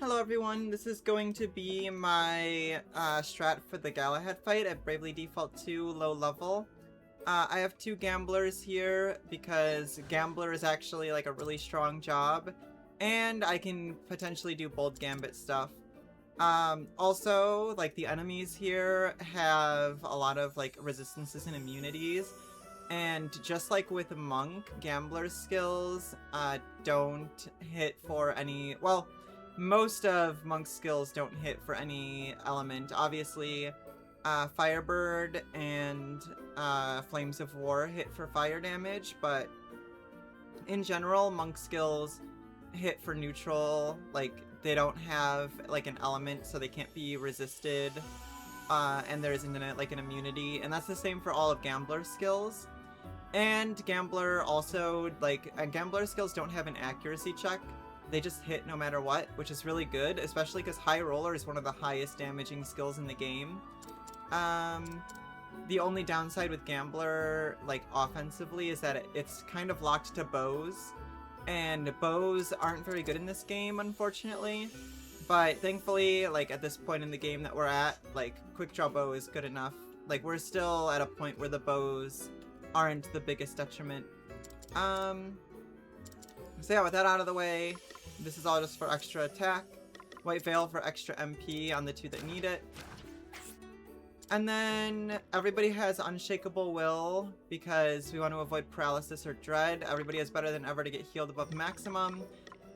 Hello everyone, this is going to be my strat for the Galahad fight at Bravely Default 2 low level. I have two gamblers here because gambler is actually like a really strong job, and I can potentially do bold gambit stuff. Also, like the enemies here have a lot of like resistances and immunities, and just like with Monk, gambler's skills don't hit for any, well, most of Monk's skills don't hit for any element. Obviously, Firebird and Flames of War hit for fire damage, but in general, Monk skills hit for neutral. Like, they don't have like an element, so they can't be resisted, and there isn't like an immunity, and that's the same for all of Gambler's skills. And Gambler also, like, Gambler skills don't have an accuracy check. They just hit no matter what, which is really good, especially because High Roller is one of the highest damaging skills in the game. The only downside with Gambler, like, offensively, is that it's kind of locked to bows, and bows aren't very good in this game, unfortunately. But thankfully, like, at this point in the game that we're at, like, Quick Draw Bow is good enough. Like, we're still at a point where the bows aren't the biggest detriment. So yeah, with that out of the way, this is all just for extra attack. White Veil for extra MP on the two that need it. And then everybody has Unshakable Will because we want to avoid paralysis or dread. Everybody has Better Than Ever to get healed above maximum.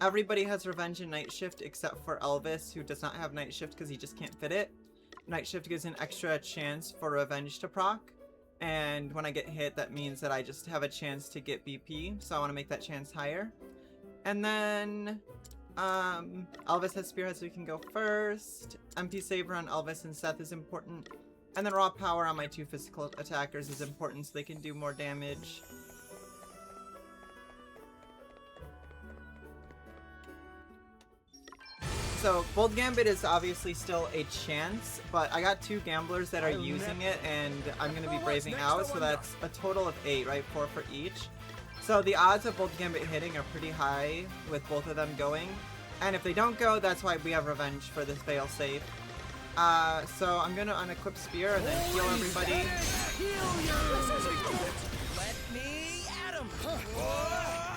Everybody has Revenge and Night Shift except for Elvis, who does not have Night Shift because he just can't fit it. Night Shift gives an extra chance for Revenge to proc. And when I get hit, that means that I just have a chance to get BP, so I want to make that chance higher. And then, Elvis has Spearhead, so we can go first. MP Saber on Elvis and Seth is important. And then Raw Power on my two physical attackers is important, so they can do more damage. So, Bold Gambit is obviously still a chance, but I got two gamblers that are using it, and I'm going to be braving out, so that's a total of 8, right? 4 for each. So the odds of Bold Gambit hitting are pretty high with both of them going, and if they don't go, that's why we have Revenge for this fail-safe. So I'm going to unequip Spear and then heal everybody.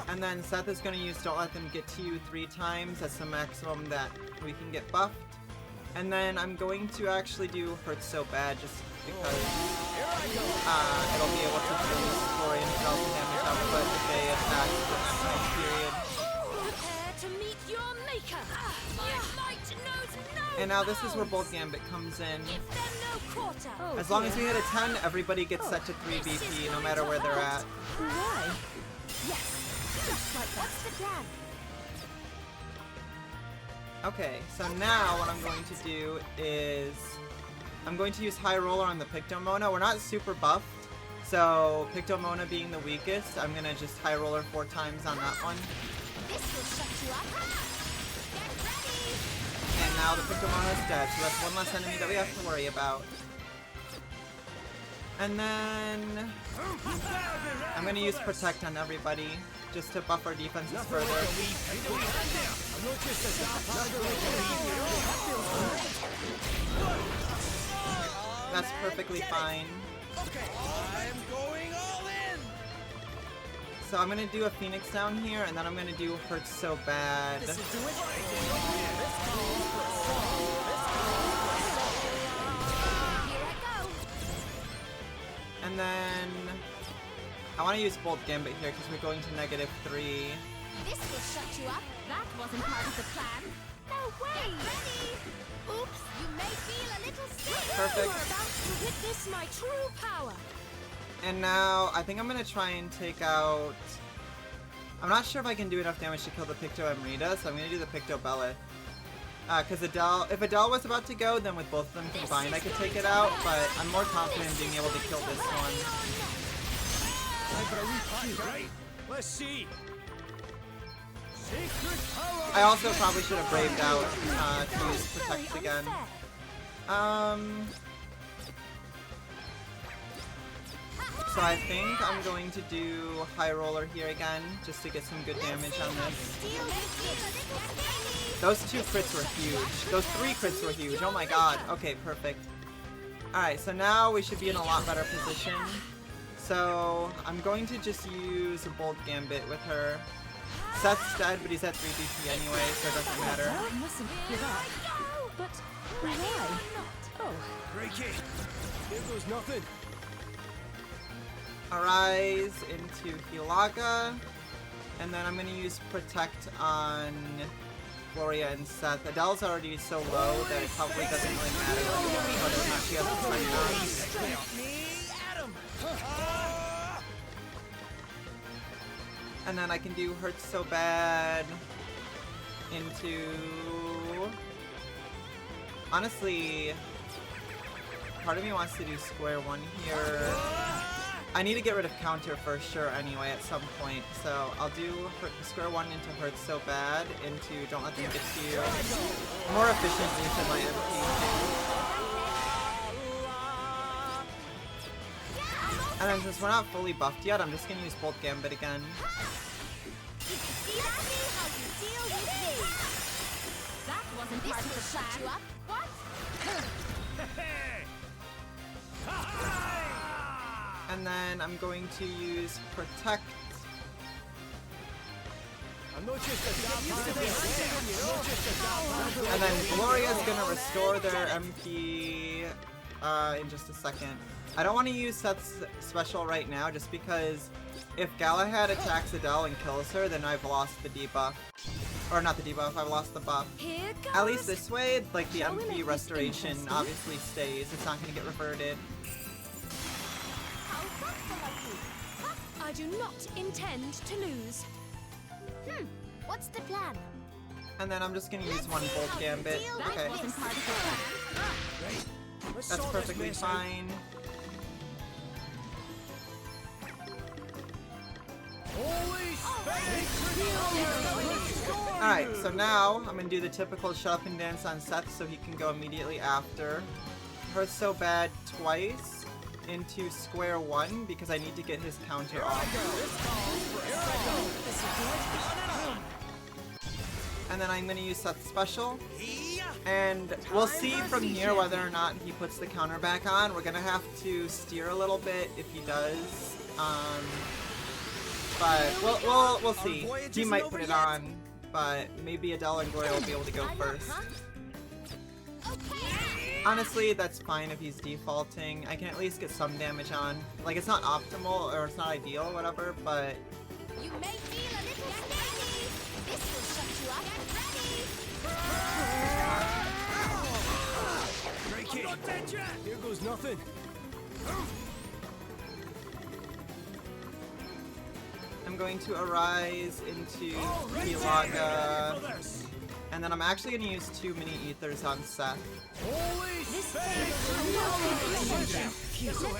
And then Seth is going to use Don't Let Them Get to You 3 times. That's the maximum that we can get buffed. And then I'm going to actually do Hurt So Bad just because it'll be able to do 4,000 damage output if they attack for that time period. Prepare to meet your maker. My might knows no. And now this is where Bold Gambit comes in. Give them no quarter. As long as we hit a 10, everybody gets set to 3 BP no matter where they're at. Why? Yes. Just like that. What's the plan? Okay, so now what I'm going to do is I'm going to use High Roller on the Pictomona. We're not super buffed, so Pictomona being the weakest, I'm going to just High Roller 4 times on that one. This will shut you up. Get ready. And now the Pictomona is dead, so that's one less enemy that we have to worry about. And then I'm going to use Protect on everybody, just to buff our defenses further. That's perfectly fine. I'm going all in. So I'm going to do a Phoenix down here, and then I'm going to do Hurt So Bad. And then I want to use Bold Gambit here because we're going to -3. This will shut you up. That wasn't part of the plan. No way. Get ready. Oops, you may feel a little sick. Perfect. You're about to witness my true power. And now I think I'm going to try and take out... I'm not sure if I can do enough damage to kill the Picto Amrita, so I'm going to do the Picto Bellet. Because if Adele was about to go, then with both of them combined I could take it out, but I'm more confident in being able to kill this one. Right. Let's see. I also probably should have braved out to use Protect again. So I think I'm going to do High Roller here again, just to get some good damage on this. Those 2 crits were huge. Those 3 crits were huge. Oh my god. Okay, perfect. Alright, so now we should be in a lot better position. So I'm going to just use a Bold Gambit with her. Seth's dead, but he's at 3 DP anyway, so it doesn't matter. I mustn't give up. But why? Oh. Break it. Here goes nothing. Arise into Hilaga, and then I'm going to use Protect on Gloria and Seth. Adele's already so low that it probably doesn't really matter whether or not she has the fight on. Me at him. And then I can do Hurts So Bad into... Honestly, part of me wants to do Square One here. I need to get rid of counter for sure anyway at some point, so I'll do Square One into Hurts So Bad, into Don't Let Them Get to You. More efficient use of my MP too. And then since we're not fully buffed yet, I'm just gonna use Bolt Gambit again. That wasn't part of the plan. What? And then I'm going to use Protect. I'm not just a And then Gloria's gonna restore their MP in just a second. I don't want to use Seth's special right now just because if Galahad attacks Adele and kills her, then I've lost the debuff. Or not the debuff, I've lost the buff. Here goes. At least this way, like the MP restoration obviously stays. It's not gonna get reverted. I do not intend to lose. What's the plan? And then I'm just gonna use one Bolt Gambit. Okay. Wasn't part of the plan. That's perfectly fine. Alright, so now I'm gonna do the typical shut up and dance on Seth so he can go immediately after. Hurts So Bad twice into Square One because I need to get his counter off. And then I'm gonna use Seth's special. And we'll see from here whether or not he puts the counter back on. We're gonna have to steer a little bit if he does. But we'll see. He might put it on, but maybe Adele and Gloria will be able to go first. Honestly, that's fine if he's defaulting. I can at least get some damage on. Like, it's not optimal or it's not ideal or whatever, but... You may feel a little steady. This will shut you up. Ready? Break it. Here goes nothing. I'm going to Arise into Hilaga. And then I'm actually going to use 2 mini ethers on Seth. Let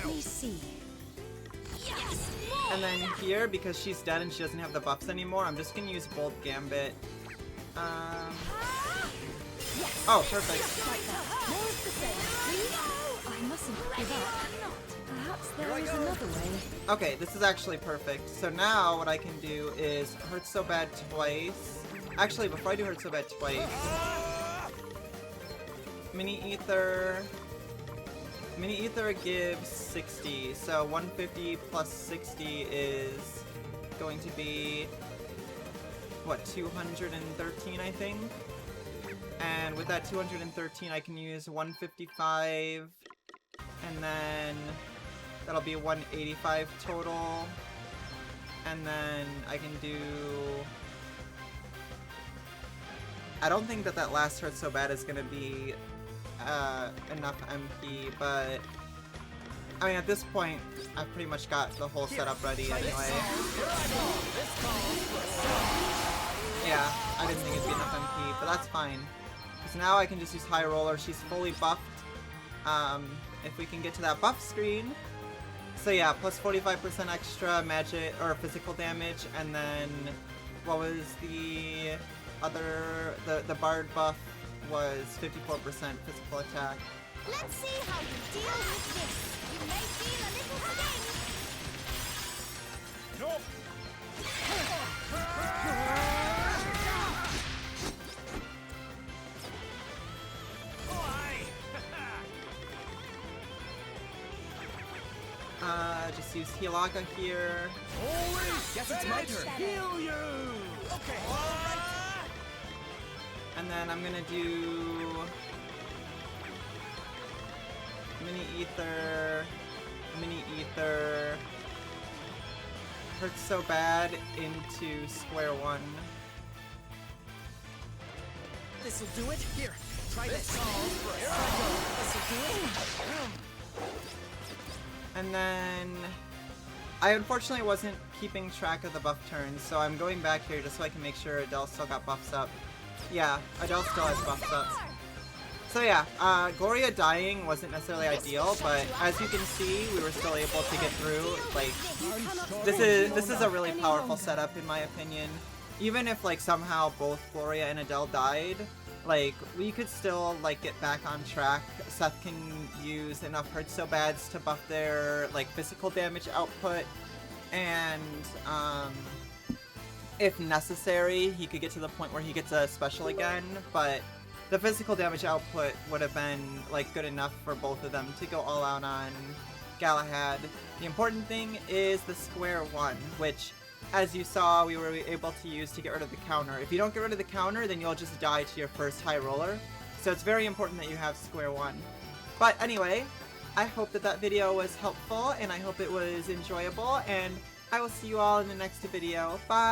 me see. Yes. And then here, because she's dead and she doesn't have the buffs anymore, I'm just going to use Bolt Gambit. Oh, perfect. More of the same. I mustn't give up. Perhaps there is another way. Okay, this is actually perfect. So now what I can do is Hurts So Bad twice. Actually, before I do Hurts So Bad twice, Mini Ether gives 60, so 150 plus 60 is going to be, what, 213 I think? And with that 213 I can use 155, and then that'll be 185 total, and then I can do... I don't think that last Hurts So Bad is gonna be enough MP, but I mean at this point I've pretty much got the whole setup ready anyway. Yeah, I didn't think it'd be enough MP, but that's fine. Because now I can just use High Roller, she's fully buffed. If we can get to that buff screen. So yeah, plus 45% extra magic or physical damage, and then what was the other, the Bard buff was 54% physical attack. Let's see how you deal with this. You may feel a little sting. Just use Healaga here. Guess it's my turn. Heal you. Okay. And then I'm gonna do Mini Ether, hurts so bad into square one. This'll do it. Here, try this. This'll do it. And then I unfortunately wasn't keeping track of the buff turns, so I'm going back here just so I can make sure Adele still got buffs up. Yeah, Adele still has buffs up. So yeah, Gloria dying wasn't necessarily ideal, but as you can see, we were still able to get through. Like, this is a really powerful setup in my opinion. Even if like somehow both Gloria and Adele died, like we could still like get back on track. Seth can use enough hurt so bads to buff their like physical damage output, and if necessary, he could get to the point where he gets a special again, but the physical damage output would have been like good enough for both of them to go all out on Galahad. The important thing is the square one, which, as you saw, we were able to use to get rid of the counter. If you don't get rid of the counter, then you'll just die to your first high roller. So it's very important that you have square one. But anyway, I hope that that video was helpful, and I hope it was enjoyable, and I will see you all in the next video. Bye!